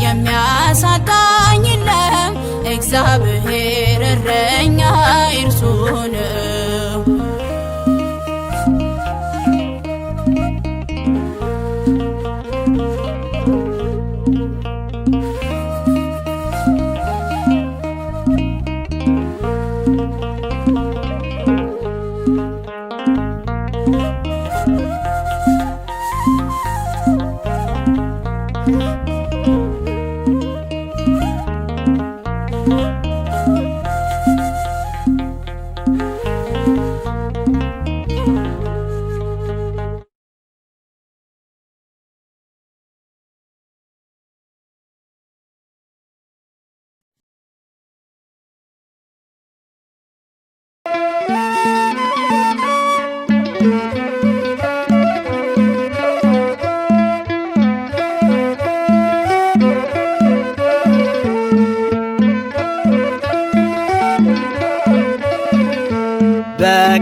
የሚያሳጣኝ የለም። እግዚአብሔር እረኛዬ እርሱ ነው።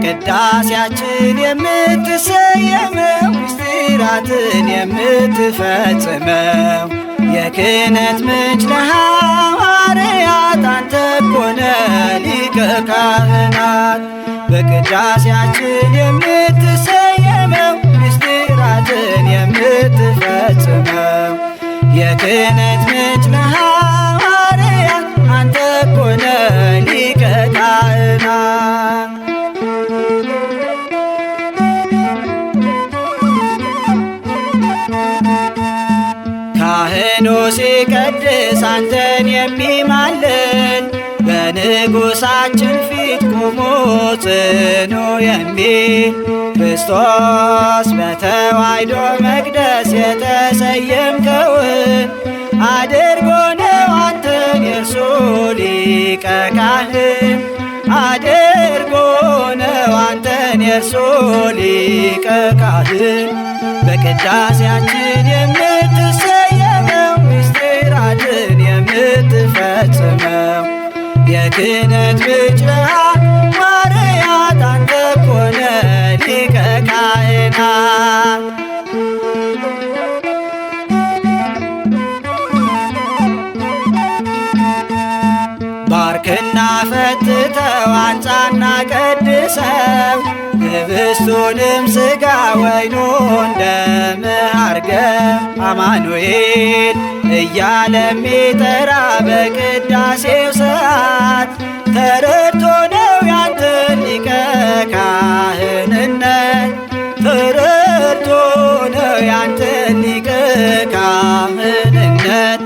በቅዳሴያችን የምትሰየመው ምስጢራትን የምትፈጽመው የክህነት ምንጭ ነህ ሐዋርያት አንተ እኮ ነህ ሊቀ ካህናት። በቅዳሴያችን የምትሰየመው ምስጢራትን የምትፈጽመው የክህነት ምንጭ ነህ ሐዋርያት አንተ እኮ ነህ ሊቀ ካህናት። ካህኑ ሲቀድስ አንተን የሚማልድ በንጉሳችን ፊት ቆሞ ጽኑ የሚል ክርስቶስ በተዋሕዶ መቅደስ የተሰየምከውን አድርጎ ነው አንተን የእርሱ ሊቀ ካህን አድርጎ ነው አንተን የእርሱ ሊቀ ካህን። በቅዳሴያችን የምትሰየመው ምስጢራትን የምትፈጽመው የክህነት ምንጭ ነህ ሐዋርያት አንተ እኮ ነህ ሊቀ ካህናት። ባርክና ፈትተው አንጻና ቀድሰው ህብስቱንም ሥጋ ወይኑን ደም አርገህ አማኑኤል እያለ የሚጠራ በቅዳሴው ሰዓት ተረድቶ ነው ያንተን ሊቀ ካህንነት ተረድቶ ነው ያንተን ሊቀ ካህንነት።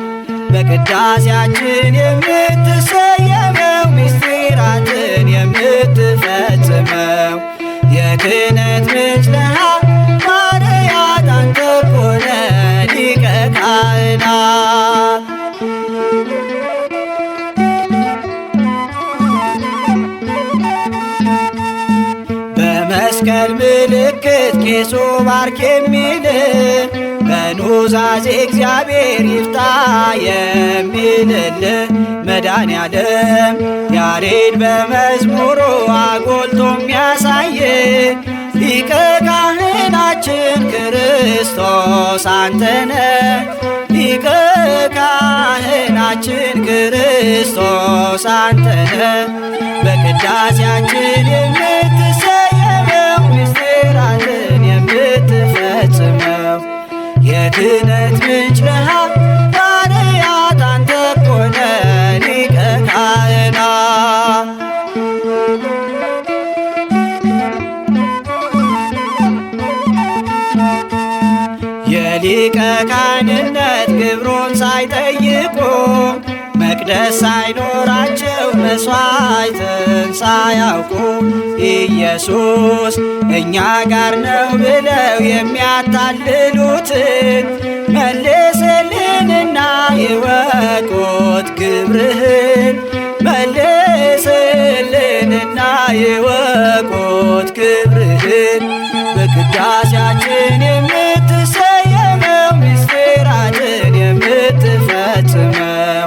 በቅዳሴያችን የምትሰየመው ምስጢራትን የምትፈጽመው የክህነት ምንጭ ነህ ሐዋርያት አንተ እኮ ነህ ሊቀ ካህናት። በመስቀል ምልክት ቄሱ ባርክ የሚል በኑዛዜ እግዚአብሔር ይፍታ የሚልልህ መድኃኔዓለም ያሬድ በመዝሙሩ አጎልቶ የሚያሳይ ሊቀ ካህናችን ክርስቶስ አንተነ ሊቀ ካህናችን ክርስቶስ አንተነ። በቅዳሴያችን የምትሰየመው ምስጢራትን የምትፈጽመው የክህነት ምንጭ ነህ ሐዋርያት አንተ እኮ ነህ ሊቀ ካህናት። የሊቀ ካህንነት ግብሩን ሳይጠይቁ መቅደስ ሳይኖራቸው መሥዋዕትን ሳያውቁ ኢየሱስ እኛ ጋር ነው ብለው የሚያታልሉትን መልስልንና ይወቁት ግብርህን መልስልንና ይወቁት ክብርህን። በቅዳሴያችን የምትሰየመው ምስጢራትን የምትፈጽመው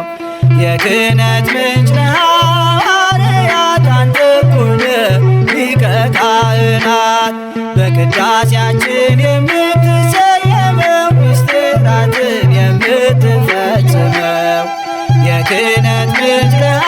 የክህነት ምንጭ ነህ ሐዋርያት አንተ እኮ ነህ ሊቀ ካህናት። በቅዳሴያችን የምትሰየመው ምስጢራትን የምትፈጽመው የክህነት ምንጭ ነህ